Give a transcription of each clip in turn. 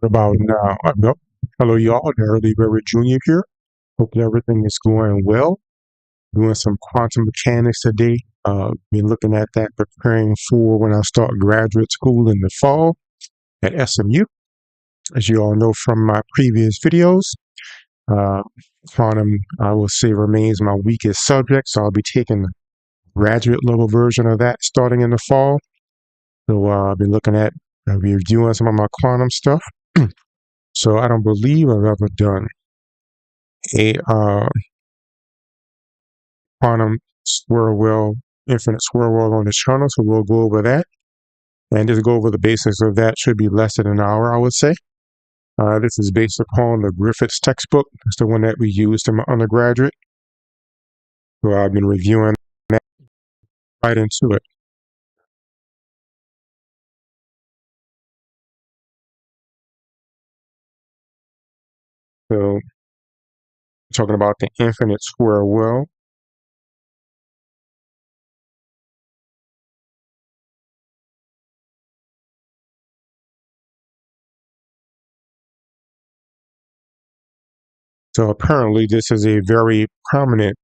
about now. Yep. Hello, y'all. Early Berry Jr. here. Hope everything is going well. Doing some quantum mechanics today. Been looking at that, preparing for when I start graduate school in the fall at SMU. As you all know from my previous videos, uh, quantum, I will say, remains my weakest subject. So I'll be taking the graduate level version of that starting in the fall. So I've been looking at reviewing some of my quantum stuff. So I don't believe I've ever done a quantum swirl well, infinite swirl well on this channel. So we'll go over that and just go over the basics of that. Should be less than an hour, I would say. This is based upon the Griffiths textbook. It's the one that we used in my undergraduate. So I've been reviewing that right into it. So talking about the infinite swirl well. So apparently this is a very prominent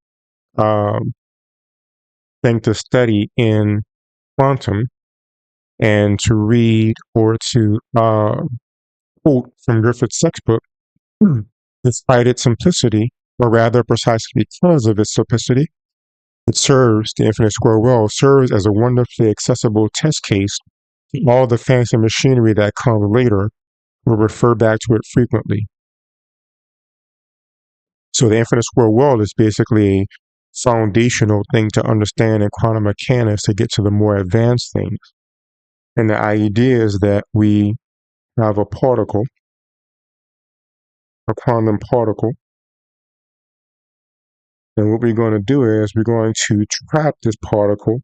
um, thing to study in quantum and to read or to quote from Griffith's textbook, despite its simplicity, or rather precisely because of its simplicity, the infinite square well serves as a wonderfully accessible test case to all the fancy machinery that comes later. Will refer back to it frequently. So the infinite square well is basically a foundational thing to understand in quantum mechanics to get to the more advanced things. And the idea is that we have a particle, a quantum particle, and what we're going to do is we're going to trap this particle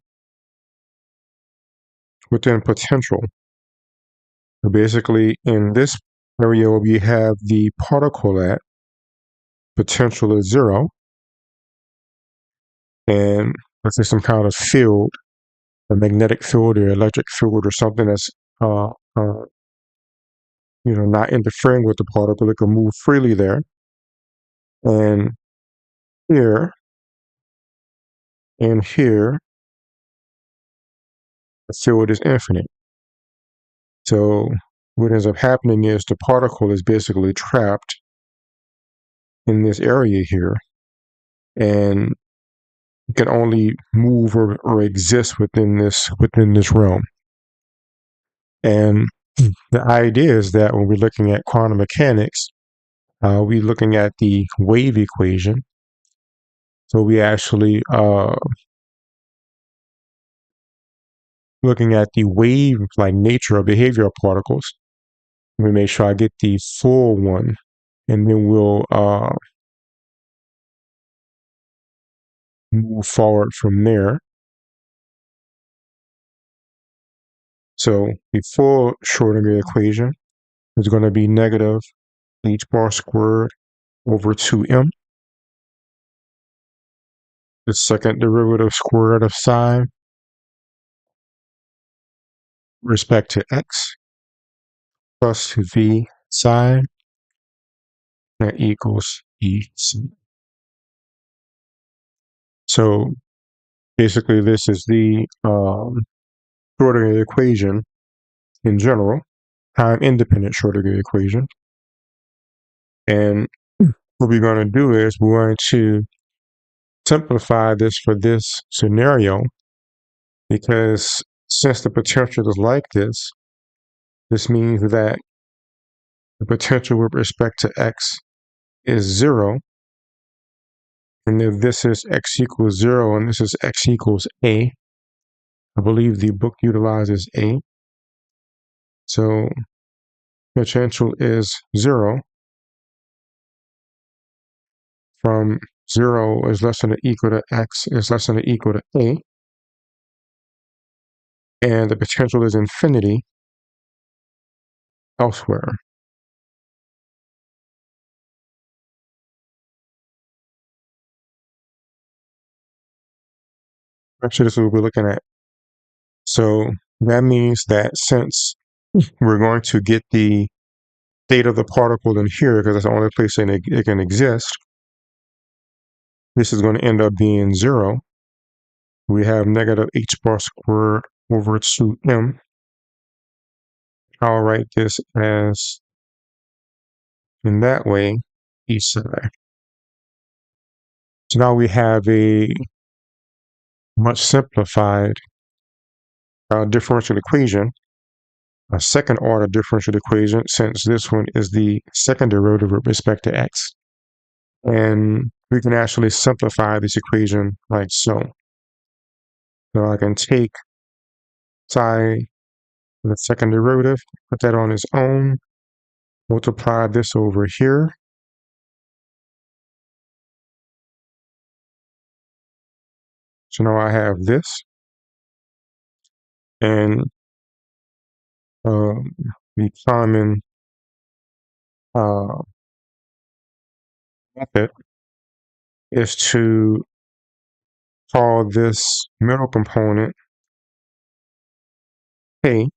within potential. So basically, in this area where we have the particle at, potential is 0, and let's say some kind of field, a magnetic field or electric field or something that's uh, uh, not interfering with the particle. It can move freely there. And here and here, the field is infinite. So what ends up happening is the particle is basically trapped in this area here, and it can only move or exist within this realm. And the idea is that when we're looking at quantum mechanics, we're looking at the wave equation. So we actually looking at the wave-like nature of behavior of particles. Let me make sure I get the full one, and then we'll move forward from there. So the full Schrodinger equation is going to be negative h bar squared over 2m. The second derivative squared of psi respect to x plus v psi that equals e. So basically this is the Schrodinger equation in general, time-independent Schrodinger equation. And what we're going to do is we're going to simplify this for this scenario, because since the potential is like this means that the potential with respect to x is 0. And if this is x equals 0 and this is x equals a, I believe the book utilizes a. So potential is 0 from 0 is less than or equal to x is less than or equal to a. And the potential is infinity elsewhere. Actually, this is what we're looking at. So that means that since we're going to get the state of the particle in here, because that's the only place it can exist, this is going to end up being 0. We have negative h bar squared over 2m. I'll write this as, in that way, each side. So now we have a much simplified differential equation, a second order differential equation, since this one is the second derivative with respect to x. And we can actually simplify this equation like so. So I can take psi, the second derivative, put that on its own, multiply this over here. So now I have this. And the common method is to call this middle component k,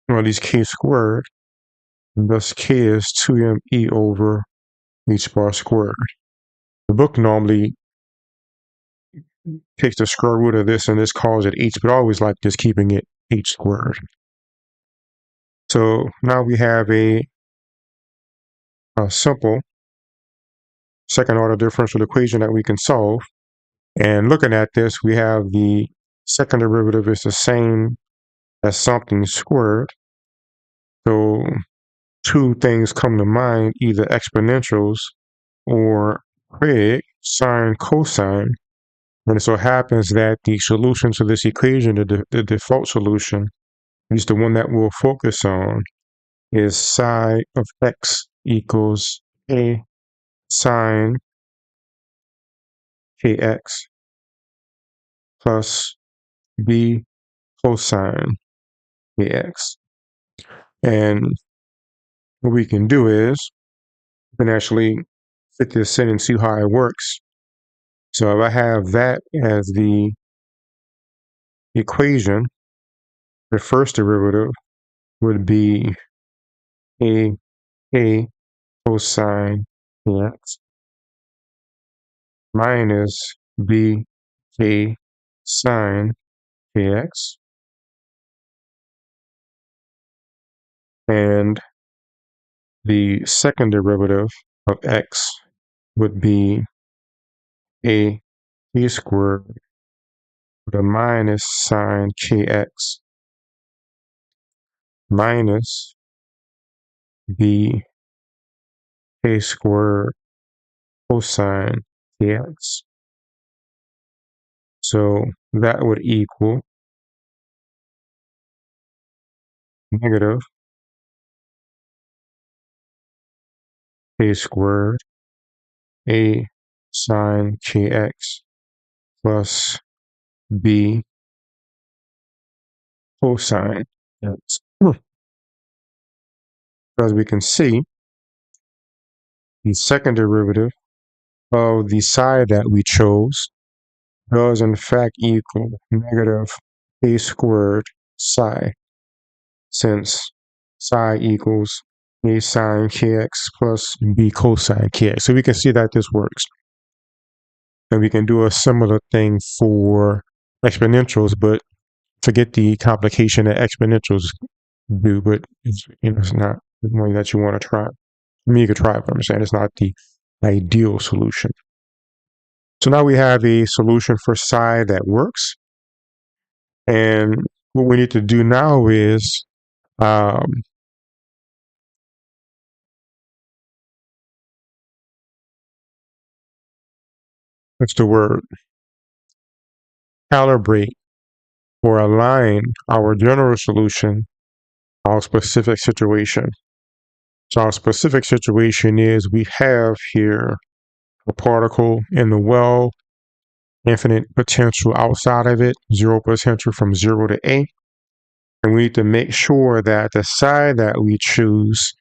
or at least k squared, and thus k is 2me over h bar squared. The book normally takes the square root of this and this calls it h, but I always like just keeping it h squared. So now we have a simple second order differential equation that we can solve. And looking at this, we have the second derivative is the same as something squared. So two things come to mind, either exponentials or trig, sine, cosine. And it so happens that the solution to this equation, the default solution, at least the one that we'll focus on, is psi of x equals a sine kx plus b cosine kx. And what we can do is we can actually fit this in and see how it works. So if I have that as the equation, the first derivative would be a cosine kx minus b k sine kx, and the second derivative of x would be a k squared with a minus sine kx minus b k squared cosine kx. So that would equal negative k squared a sine kx plus b cosine x. As we can see, the second derivative of the side that we chose does in fact equal negative k squared psi, since psi equals a sine kx plus b cosine kx. So we can see that this works. And we can do a similar thing for exponentials, but forget the complication that exponentials do, but it's not the one that you want to try. I mean, you could try it, but I'm saying it's not the ideal solution. So now we have a solution for psi that works. And what we need to do now is what's the word? Calibrate or align our general solution to our specific situation. So our specific situation is we have here a particle in the well, infinite potential outside of it, zero potential from 0 to a. And we need to make sure that the side that we choose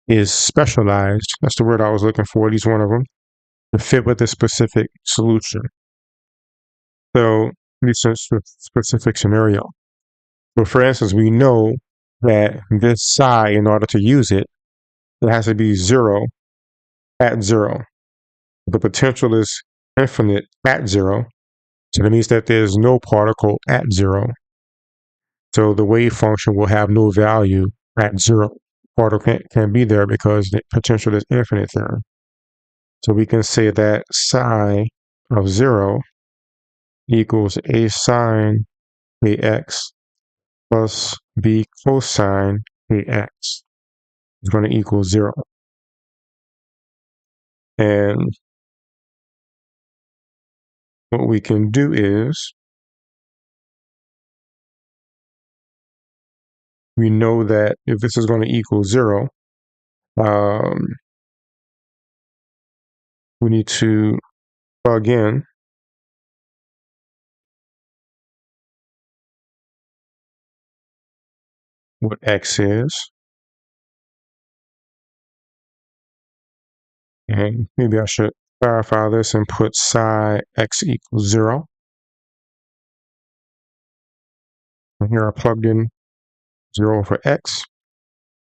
is specialized. That's the word I was looking for, at least one of them, to fit with the specific solution. So this is a specific scenario. So for instance, we know that this psi, in order to use it, it has to be 0 at 0. The potential is infinite at 0, so that means that there's no particle at 0. So the wave function will have no value at 0. Particle can't be there because the potential is infinite there. So we can say that psi of 0 equals a sine ax plus b cosine ax is going to equal 0. And what we can do is, we know that if this is going to equal 0, we need to plug in what x is. And maybe I should clarify this and put psi x equals 0. And here I plugged in 0 for x.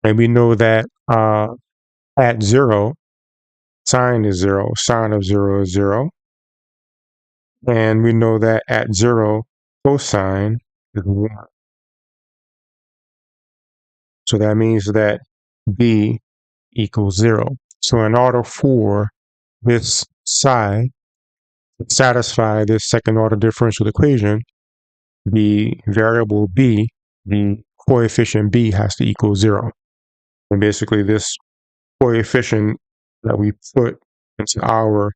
And we know that at 0, sine is 0. Sine of 0 is 0. And we know that at 0, cosine is 1. So that means that b equals 0. So in order for this psi to satisfy this second order differential equation, the variable b, the coefficient b, has to equal 0. And basically this coefficient that we put into our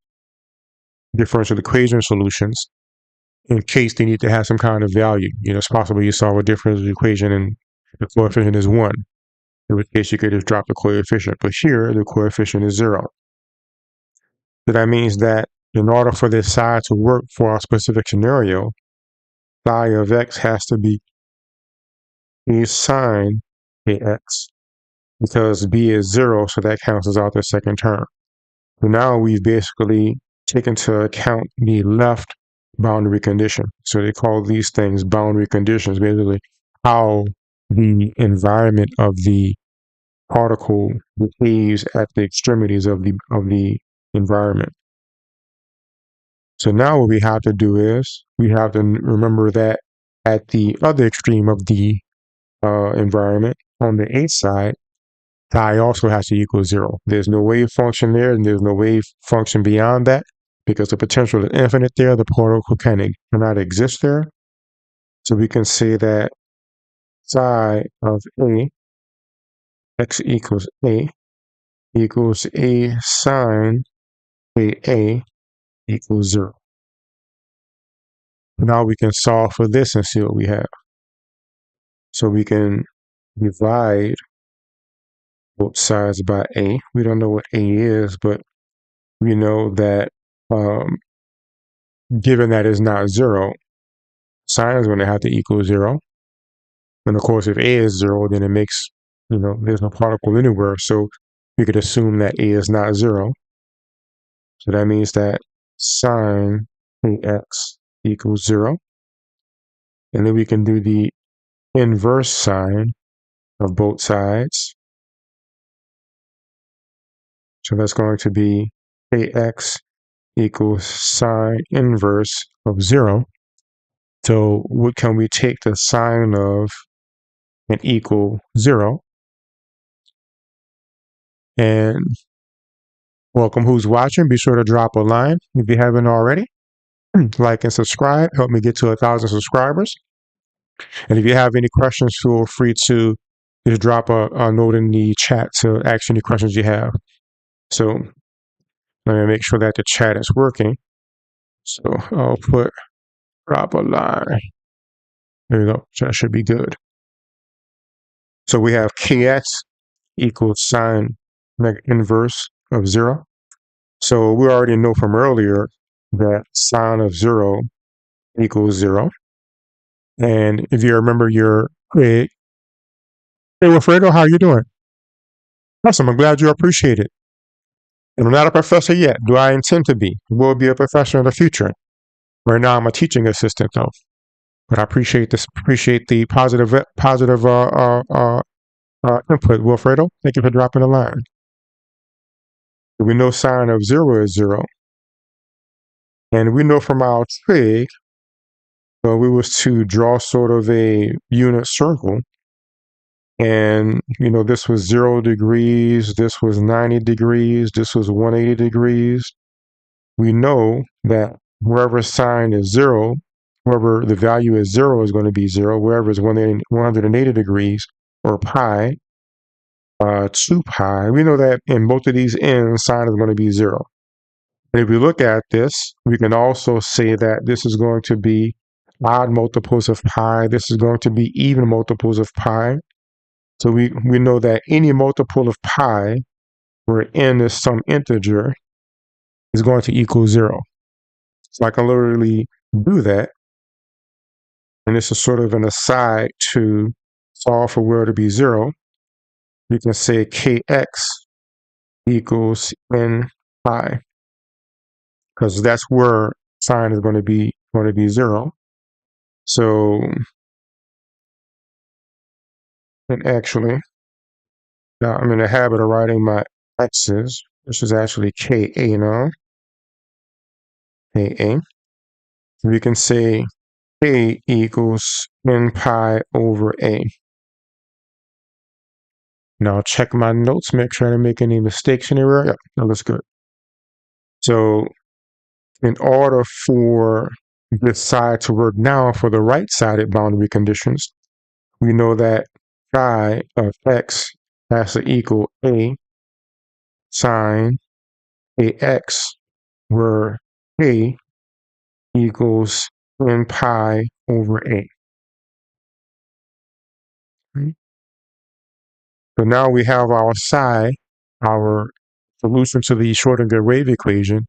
differential equation solutions, in case they need to have some kind of value. It's possible you solve a differential equation and the coefficient is 1, in which case you could just drop the coefficient. But here, the coefficient is 0. So that means that in order for this psi to work for our specific scenario, psi of x has to be a sine ax, because b is 0, so that cancels out the second term. So now we've basically taken into account the left boundary condition. So they call these things boundary conditions, basically how the environment of the particle behaves at the extremities of the environment. So now what we have to do is we have to remember that at the other extreme of the environment, on the a side, psi also has to equal 0. There's no wave function there, and there's no wave function beyond that, because the potential is infinite there. The particle cannot exist there. So we can say that psi of a, x equals a sine a equals 0. Now we can solve for this and see what we have. So we can divide both sides by a. We don't know what a is, but we know that given that it's not 0, sine is going to have to equal 0. And of course, if a is 0, then it makes, there's no particle anywhere. So we could assume that a is not 0. So that means that sine ax equals 0. And then we can do the inverse sine of both sides. So that's going to be ax equals sine inverse of 0. So what can we take the sine of and equal 0? And welcome who's watching. Be sure to drop a line if you haven't already. Like and subscribe. Help me get to 1,000 subscribers. And if you have any questions, feel free to just drop a note in the chat to ask any questions you have. So let me make sure that the chat is working. So I'll put drop a line. There you go. That should be good. So we have kx equals sine inverse of 0. So we already know from earlier that sine of 0 equals 0. And if you remember your grade, hey Wilfredo, how you doing? Awesome, I'm glad you appreciate it. And I'm not a professor yet. Do I intend to be? Will be a professor in the future. Right now I'm a teaching assistant though. But I appreciate this. Appreciate the positive input, Wilfredo. Thank you for dropping a line. We know sine of 0 is 0. And we know from our trig, we was to draw sort of a unit circle. And, this was 0 degrees, this was 90 degrees, this was 180 degrees. We know that wherever sine is 0, wherever the value is 0 is going to be 0, wherever it's 180 degrees, or pi, 2 pi, we know that in both of these ends, sine is going to be 0. And if we look at this, we can also say that this is going to be odd multiples of pi. This is going to be even multiples of pi. So we know that any multiple of pi, where n is some integer, is going to equal 0. So I can literally do that. And this is sort of an aside to solve for where to be 0. You can say kx equals n pi, because that's where sine is going to be 0. So, and actually, now I'm in the habit of writing my x's. This is actually ka now. Ka. We can say k equals n pi over a. Now check my notes, make sure I didn't make any mistakes anywhere. Yep, that looks good. So in order for this side to work now for the right-sided boundary conditions, we know that phi of x has to equal a sine ax, where a equals n pi over a. So now we have our psi, our solution to the Schrodinger wave equation,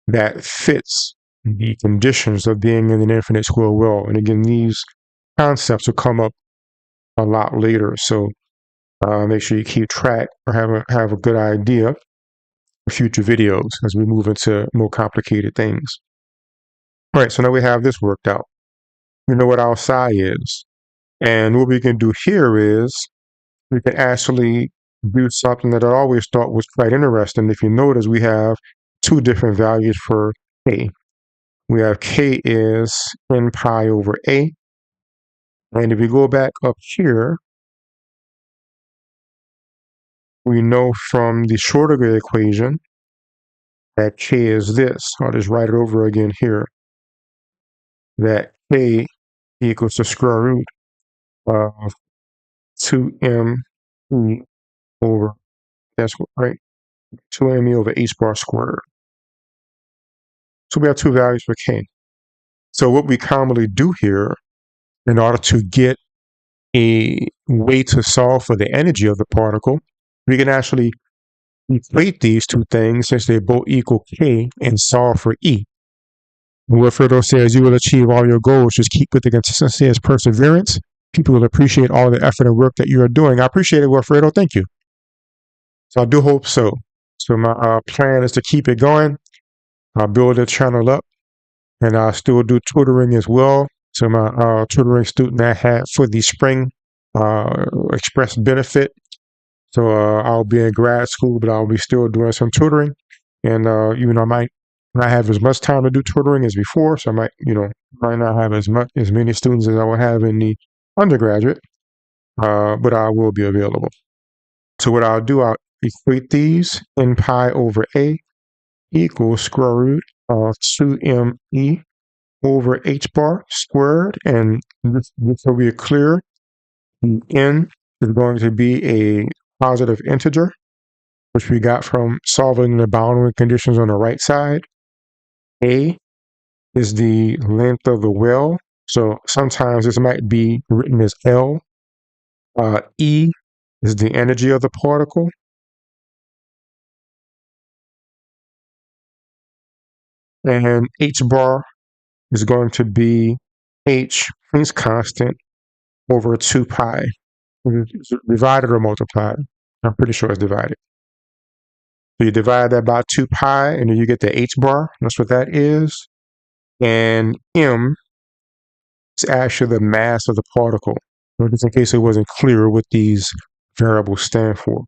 that fits the conditions of being in an infinite square world. And again, these concepts will come up a lot later. So make sure you keep track or have a good idea for future videos as we move into more complicated things. All right, so now we have this worked out. We know what our psi is. And what we can do here is we can actually do something that I always thought was quite interesting. If you notice, we have two different values for k. We have k is n pi over a. And if we go back up here, we know from the Schrodinger equation that k is this. I'll just write it over again here. That k equals the square root of 2m over, that's right, 2m over h bar squared. So we have two values for k. So what we commonly do here, in order to get a way to solve for the energy of the particle, we can actually equate these two things since they both equal k and solve for E. Wilfredo says you will achieve all your goals. Just keep with the consistency as perseverance. People will appreciate all the effort and work that you are doing. I appreciate it, Wilfredo. Thank you. So I do hope so. So my plan is to keep it going. I'll build the channel up, and I'll still do tutoring as well. So my tutoring student I had for the spring expressed benefit. So I'll be in grad school, but I'll be still doing some tutoring. And I might not have as much time to do tutoring as before, so I might not have as many students as I would have in the undergraduate, but I will be available. So what I'll do, I'll equate these. N pi over a equals square root of 2me over h bar squared, and this will be clear. N is going to be a positive integer, which we got from solving the boundary conditions on the right side. A is the length of the well, so sometimes this might be written as L. E is the energy of the particle. And h bar is going to be h, Planck's constant, over 2 pi. Is it divided or multiplied? I'm pretty sure it's divided. So you divide that by 2 pi, and then you get the h bar. That's what that is. And m It's actually the mass of the particle. So just in case it wasn't clear what these variables stand for.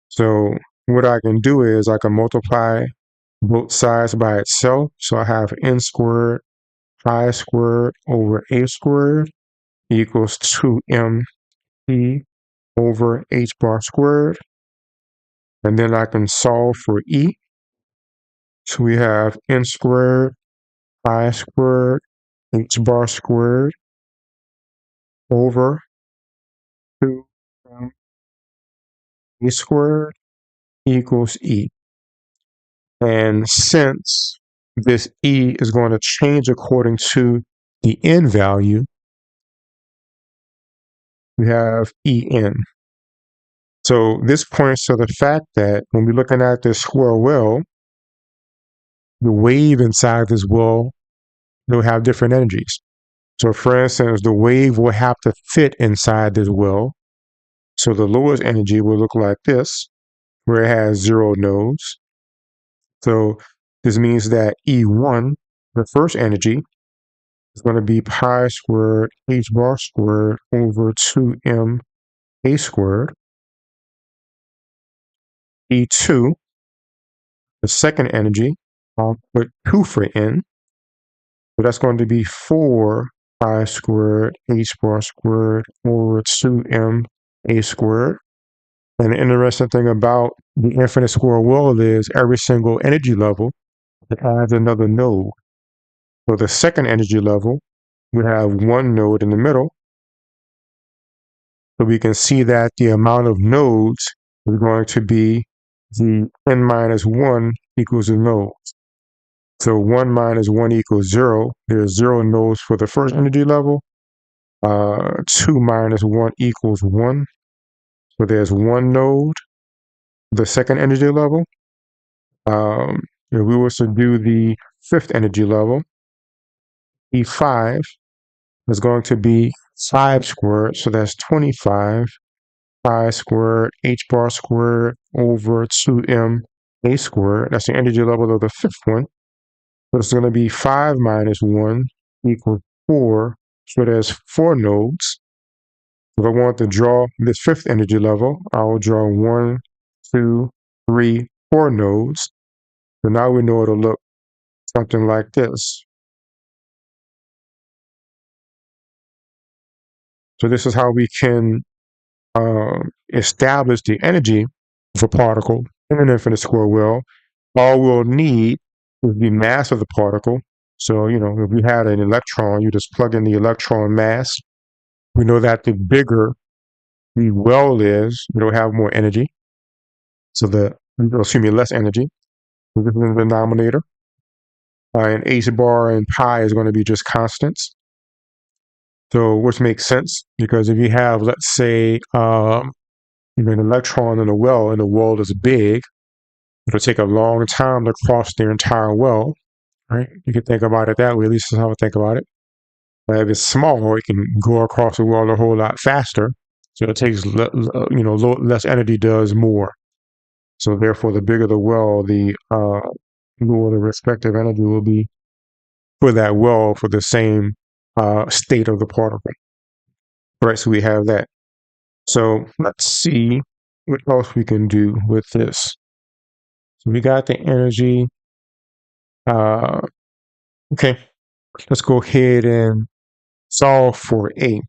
So what I can do is I can multiply both sides by itself. So I have n squared pi squared over a squared equals 2mp over h bar squared. And then I can solve for e. So we have n squared pi squared h bar squared over 2m a squared equals e. And since this e is going to change according to the n value, we have en. So this points to the fact that when we're looking at this square well, the wave inside this well will have different energies. So for instance, the wave will have to fit inside this well. So the lowest energy will look like this, where it has 0 nodes. So this means that E1, the first energy, is going to be pi squared h bar squared over 2m a squared. E2, the second energy, I'll put 2 for n. So that's going to be 4 pi squared h bar squared over 2m a squared. And the interesting thing about the infinite square well is every single energy level, it adds another node. So the second energy level would have one node in the middle. So we can see that the amount of nodes is going to be the n minus 1 equals a node. So 1 minus 1 equals 0. There's 0 nodes for the first energy level. 2 minus 1 equals 1. So there's 1 node, the second energy level. If we were to do the fifth energy level, E5 is going to be 5 squared. So that's 25 pi squared h bar squared over 2m a squared. That's the energy level of the fifth one. So it's going to be 5 minus 1 equals 4. So there's 4 nodes. If I want to draw this fifth energy level, I will draw 1, 2, 3, 4 nodes. So now we know it'll look something like this. So this is how we can establish the energy of a particle in an infinite square well. All we'll need is the mass of the particle. So, if you had an electron, you just plug in the electron mass. We know that the bigger the well is, it'll have more energy. So less energy. So this is the denominator. And h bar and pi is going to be just constants. So which makes sense because if you have, let's say, an electron in a well and the well is big, it'll take a long time to cross the entire well, right? You can think about it that way. At least that's how I think about it. If it's small, it can go across the well a whole lot faster. So it takes, less energy does more. So therefore, the bigger the well, the lower the respective energy will be for that well for the same state of the particle. Right, so we have that. So let's see what else we can do with this. So we got the energy. Okay, let's go ahead and solve for A.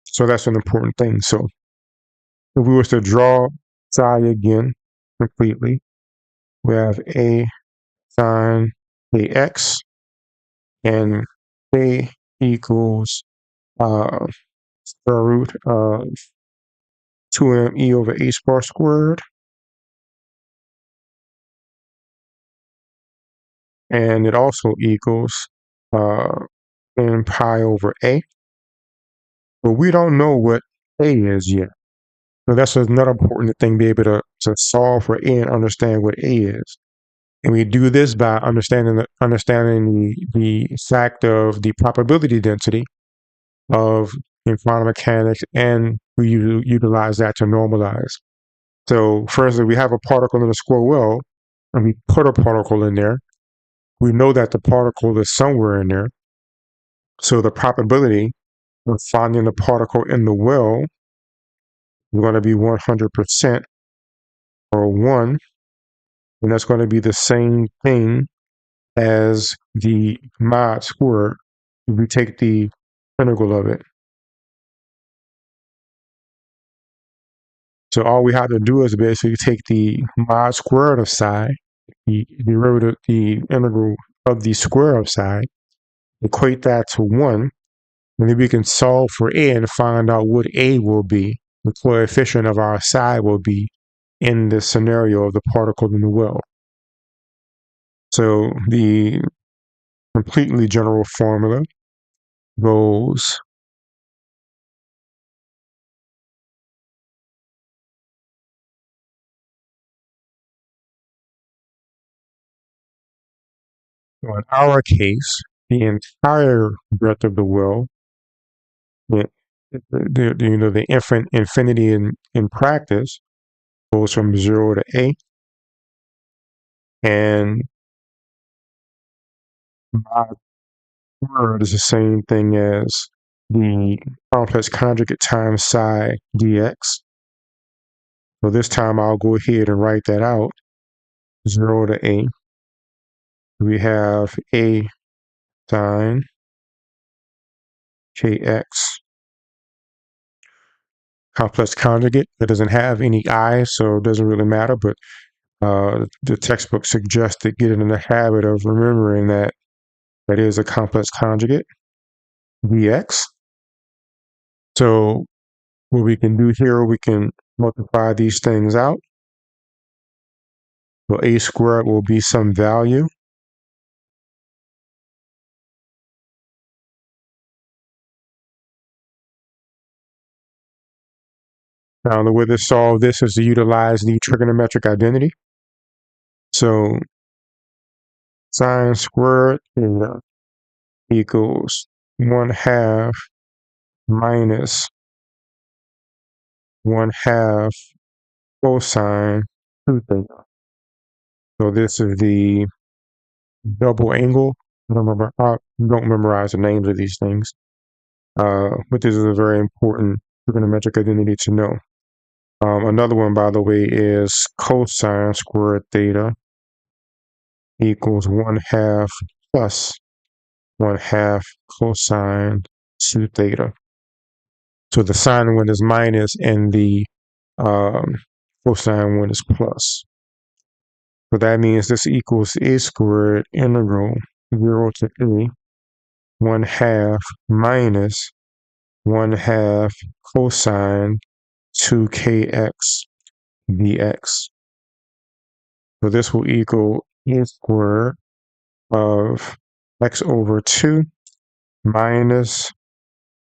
So that's an important thing. So if we were to draw psi again completely, we have A sine AX and A equals square root of 2me over h bar squared. And it also equals n pi over a. But we don't know what a is yet. So that's another important thing, be able to solve for a and understand what a is. And we do this by understanding the fact of the probability density of in quantum mechanics, and we utilize that to normalize. So for instance, we have a particle in a square well, and we put a particle in there. We know that the particle is somewhere in there. So the probability of finding the particle in the well is going to be 100% or 1, and that's going to be the same thing as the mod squared if we take the integral of it. So all we have to do is basically take the mod squared of psi, the derivative, the integral of the square of psi, equate that to 1, and then we can solve for a and find out what a will be, the coefficient of our psi will be in this scenario of the particle in the well. So the completely general formula goes in our case, the entire breadth of the well, the infinity in practice goes from 0 to a, and mod squared is the same thing as the complex conjugate times psi dx. So this time I'll go ahead and write that out. 0 to a. We have a sine kx complex conjugate that doesn't have any I, so it doesn't really matter, but the textbook suggested getting in the habit of remembering that that is a complex conjugate, dx. So what we can do here, we can multiply these things out. So a squared will be some value. Now the way to solve this is to utilize the trigonometric identity. So sine squared theta equals 1/2 minus 1/2 cosine 2 theta. So this is the double angle. I don't memorize the names of these things, but this is a very important trigonometric identity to know. Another one, by the way, is cosine squared theta equals 1/2 plus 1/2 cosine 2 theta. So the sine one is minus and the cosine one is plus. So that means this equals a squared integral 0 to a 1/2 minus 1/2 cosine 2kx dx. So this will equal a squared of x over 2 minus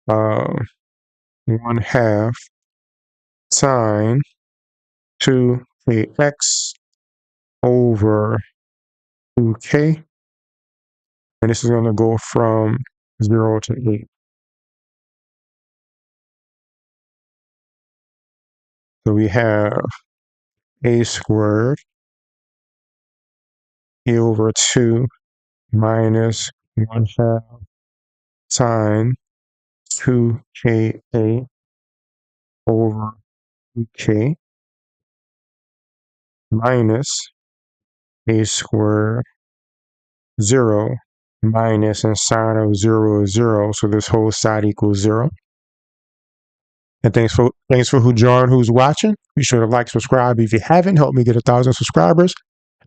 1/2 sine 2kx over 2k. And this is going to go from 0 to 8. So we have a squared, a over 2 minus 1/2 sine 2ka over 2k minus a squared 0 minus and sine of 0 is 0. So this whole side equals 0. And thanks for who's watching. Be sure to like, subscribe if you haven't. Help me get 1,000 subscribers.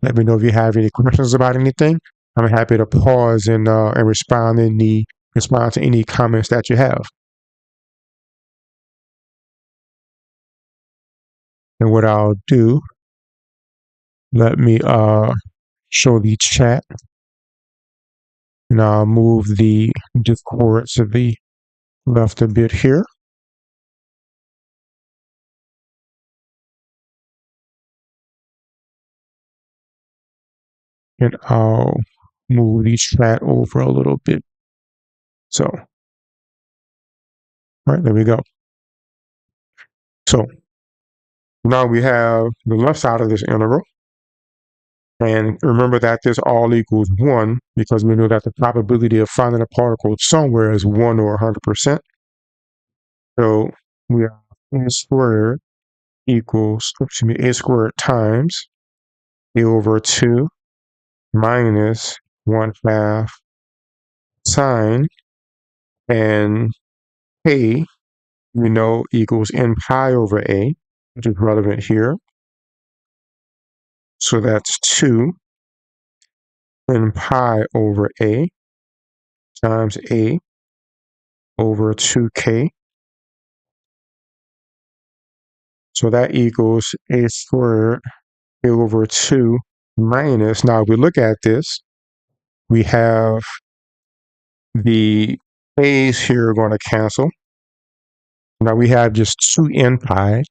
Let me know if you have any questions about anything. I'm happy to pause and respond to any comments that you have. And what I'll do, let me show the chat, and I'll move the Discord to the left a bit here. And I'll move the chat over a little bit. So, all right, there we go. So now we have the left side of this integral. And remember that this all equals 1 because we know that the probability of finding a particle somewhere is 1 or 100%. So we have a squared equals, a squared times a over 2 minus 1/2 sine, and a we know equals n pi over a, which is relevant here. So that's 2 n pi over a times a over 2k. So that equals a squared a over 2 minus, now if we look at this, we have the a's here are going to cancel. Now we have just 2 n pi.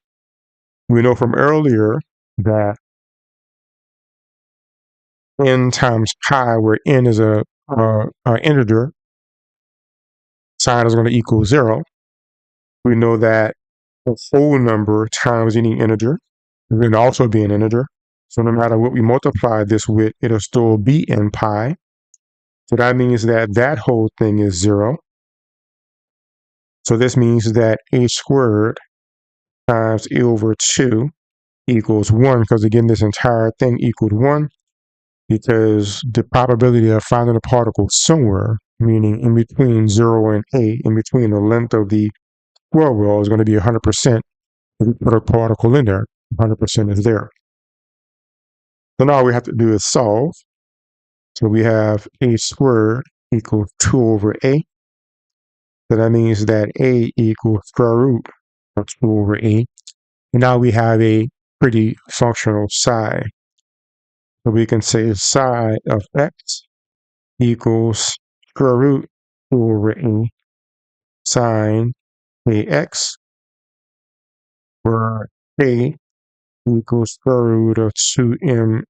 We know from earlier that n times pi, where n is a integer, sine is going to equal 0. We know that a whole number times any integer is going to also be an integer. So no matter what we multiply this with, it'll still be n pi. So that means that that whole thing is 0. So this means that a squared times a over 2 equals 1, because again, this entire thing equaled 1, because the probability of finding a particle somewhere, meaning in between 0 and a, in between the length of the square wheel, is going to be 100% if we put a particle in there. 100% is there. So now all we have to do is solve. So we have a squared equals 2 over a. So that means that a equals square root of 2 over a. And now we have a pretty functional psi. So we can say psi of x equals square root 2 over a sine ax, where a equals square root of 2m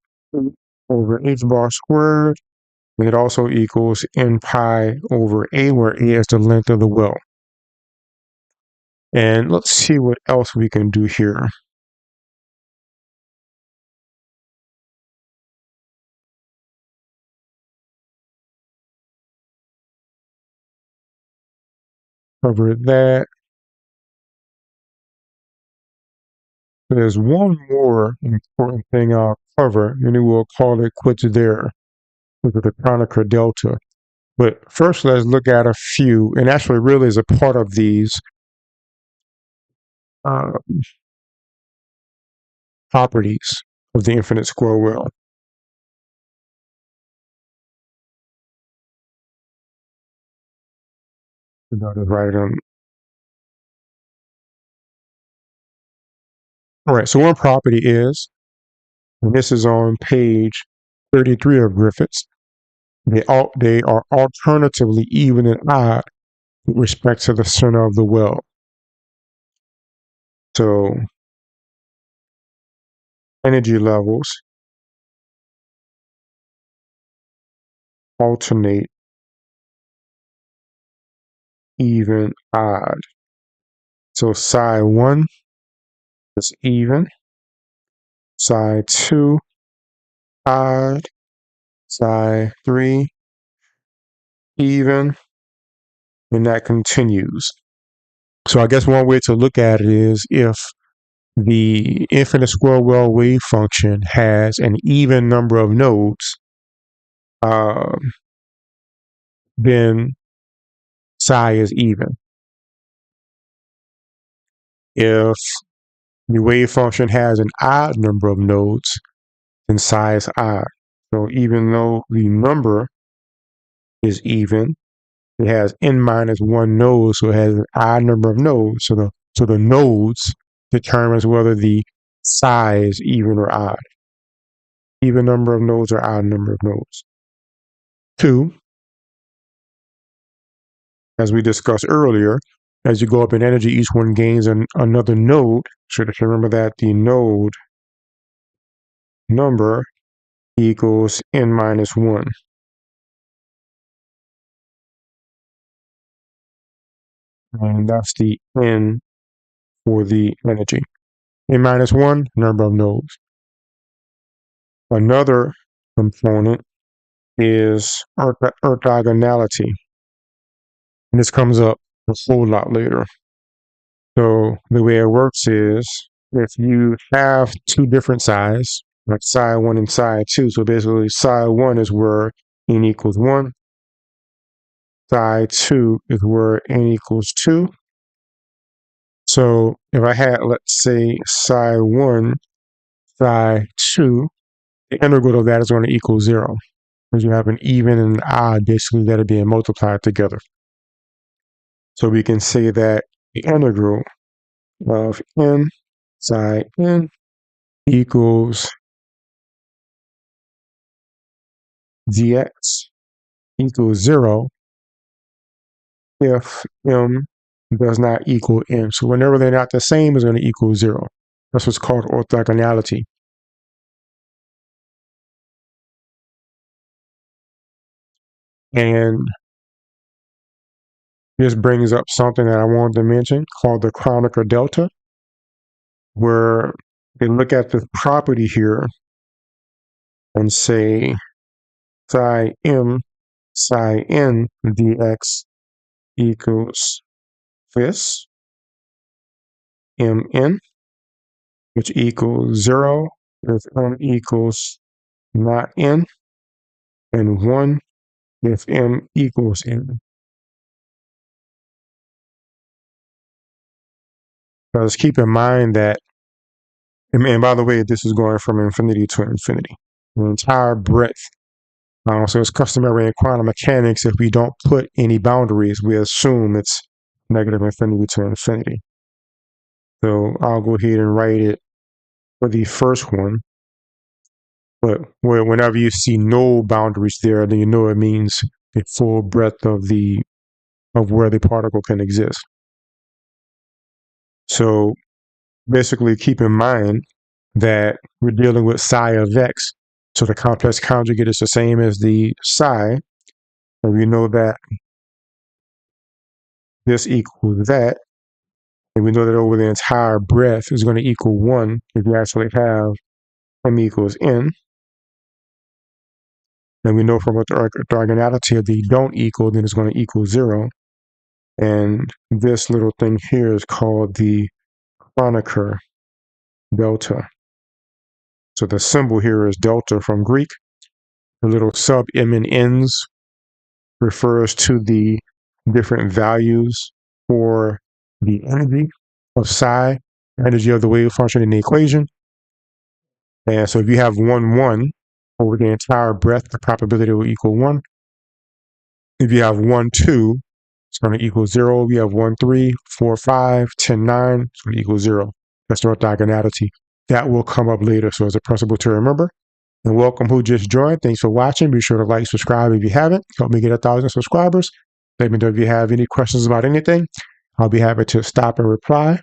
over h bar squared. And it also equals n pi over a, where a is the length of the well. And let's see what else we can do here. Cover that. There's one more important thing I'll cover, and then we'll call it quits there with the Kronecker delta. But first, let's look at a few, and actually really is a part of these uh, properties of the infinite square well. Right on. All right, so one property is, and this is on page 33 of Griffiths, they are alternatively even and odd with respect to the center of the well. So energy levels alternate even odd. So psi 1 is even, psi 2 odd, psi 3 even, and that continues. So I guess one way to look at it is if the infinite square well wave function has an even number of nodes, then psi is even. If the wave function has an odd number of nodes, then psi is odd. So even though the number is even, it has n minus 1 nodes, so it has an odd number of nodes. So the nodes determines whether the psi is even or odd. Even number of nodes or odd number of nodes. 2, as we discussed earlier, as you go up in energy, each one gains another node. So just remember that the node number equals n minus 1. And that's the n for the energy. N minus 1, number of nodes. Another component is orthogonality. And this comes up a whole lot later. So the way it works is if you have two different sides, like side 1 and side 2, so basically side 1 is where n equals 1, side 2 is where n equals 2. So if I had, let's say, side 1, side 2, the integral of that is going to equal 0, because you have an even and an odd basically that are being multiplied together. So we can say that the integral of n side n equals dx equals 0 if m does not equal n. So whenever they're not the same, it's going to equal 0. That's what's called orthogonality. And this brings up something that I wanted to mention called the Kronecker delta, where they look at the property here and say psi m psi n dx equals this mn, which equals 0 if m equals not n, and 1 if m equals n. Because keep in mind that, and by the way, this is going from infinity to infinity, the entire breadth. So it's customary in quantum mechanics, if we don't put any boundaries, we assume it's negative infinity to infinity. So I'll go ahead and write it for the first one. But whenever you see no boundaries there, then you know it means the full breadth of where the particle can exist. So basically keep in mind that we're dealing with psi of x. So the complex conjugate is the same as the psi. And we know that this equals that. And we know that over the entire breadth is going to equal 1 if you actually have m equals n. And we know from what the orthogonality of the don't equal, then it's going to equal 0. And this little thing here is called the Kronecker delta. So the symbol here is delta from Greek. The little sub m and n's refers to the different values for the energy of psi, energy of the wave function in the equation. And so if you have 1, 1 over the entire breadth, the probability will equal 1. If you have 1, 2, it's going to equal 0. If you have 1, 3, 4, 5, 10, 9, it's going to equal 0. That's the orthogonality. That will come up later, so it's a principle to remember. And welcome who just joined. Thanks for watching. Be sure to like, subscribe if you haven't. Help me get 1,000 subscribers. Let me know if you have any questions about anything. I'll be happy to stop and reply.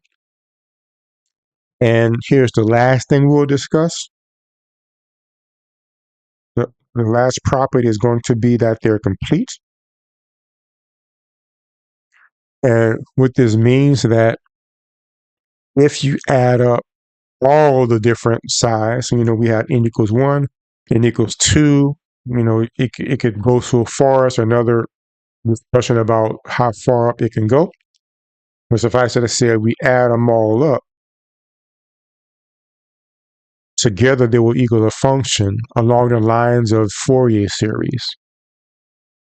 And here's the last thing we'll discuss. The last property is going to be that they're complete. And what this means that if you add up all the different sides, so, we have n equals 1, n equals 2, it could go so far as another discussion about how far up it can go. But suffice it to say, we add them all up. Together, they will equal a function along the lines of Fourier series.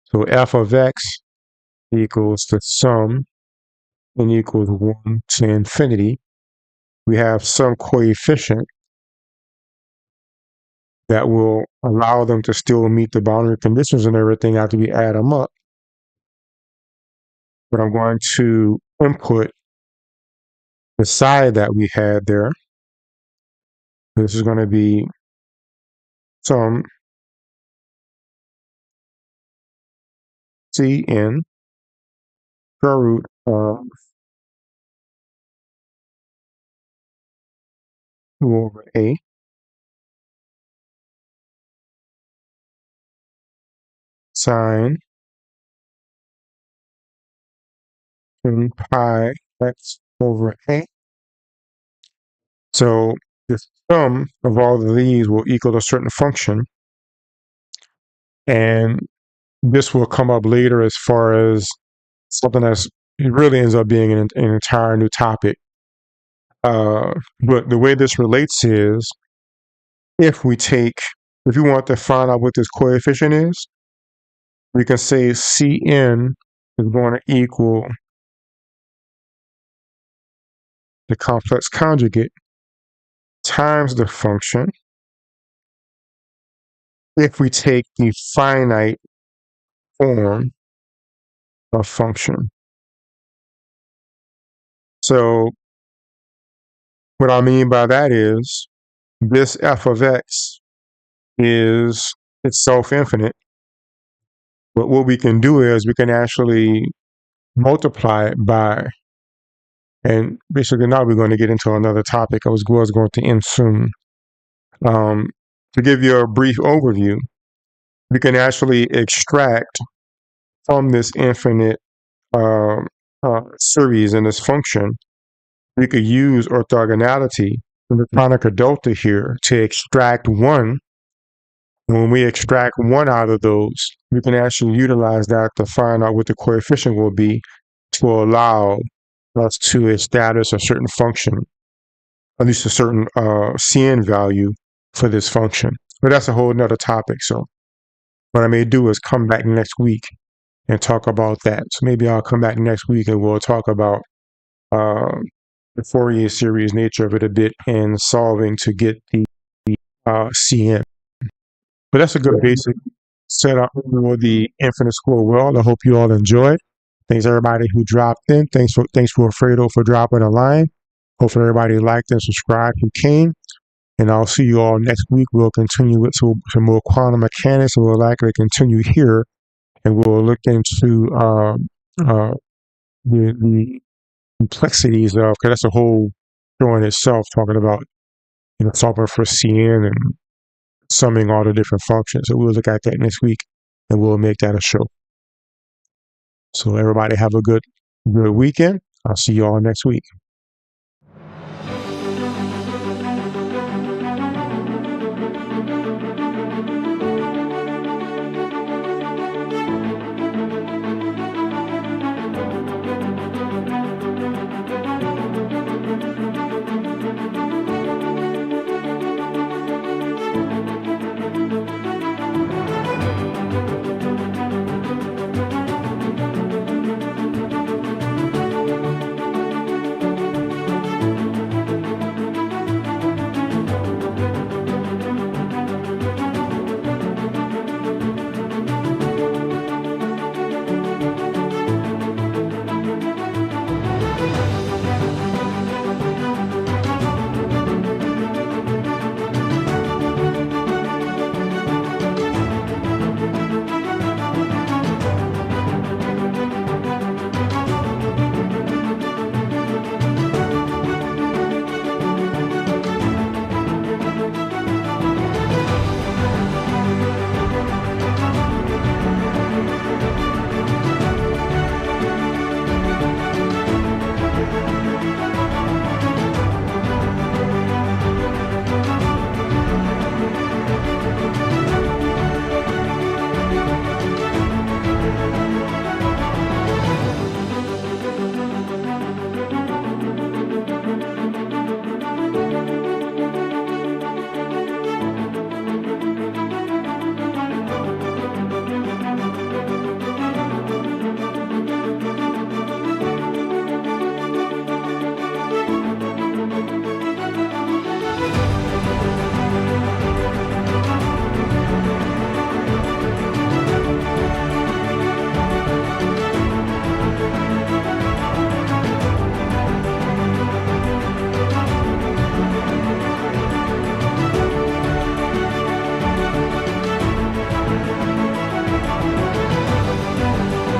So f of x equals the sum n equals 1 to infinity. We have some coefficient that will allow them to still meet the boundary conditions and everything after we add them up. But I'm going to input the side that we had there. This is going to be some Cn square root of 2 over a sine n pi x over a. So the sum of all of these will equal a certain function. And this will come up later as far as something that's it really ends up being an entire new topic. But the way this relates is if you want to find out what this coefficient is, we can say Cn is going to equal the complex conjugate times the function if we take the finite form of function. So what I mean by that is this f of x is itself infinite, but what we can do is we can actually multiply it by, and basically now we're going to get into another topic I was going to end soon. To give you a brief overview, we can actually extract from this infinite series in this function, we could use orthogonality in the Kronecker delta here to extract one. When we extract one out of those, we can actually utilize that to find out what the coefficient will be to allow us to establish a certain function, at least a certain Cn value for this function. But that's a whole nother topic. So what I may do is come back next week and talk about that. So maybe I'll come back next week and we'll talk about the Fourier series nature of it a bit and solving to get the Cn. But that's a good basic setup for the infinite square world. I hope you all enjoyed. Thanks everybody who dropped in. Thanks for Fredo for dropping a line. Hopefully everybody liked and subscribed who came. And I'll see you all next week. We'll continue with some more quantum mechanics, and we'll likely continue here, and we'll look into the complexities of, because that's a whole show in itself, talking about solving for Cn and summing all the different functions. So we'll look at that next week, and we'll make that a show. So everybody have a good weekend. I'll see you all next week.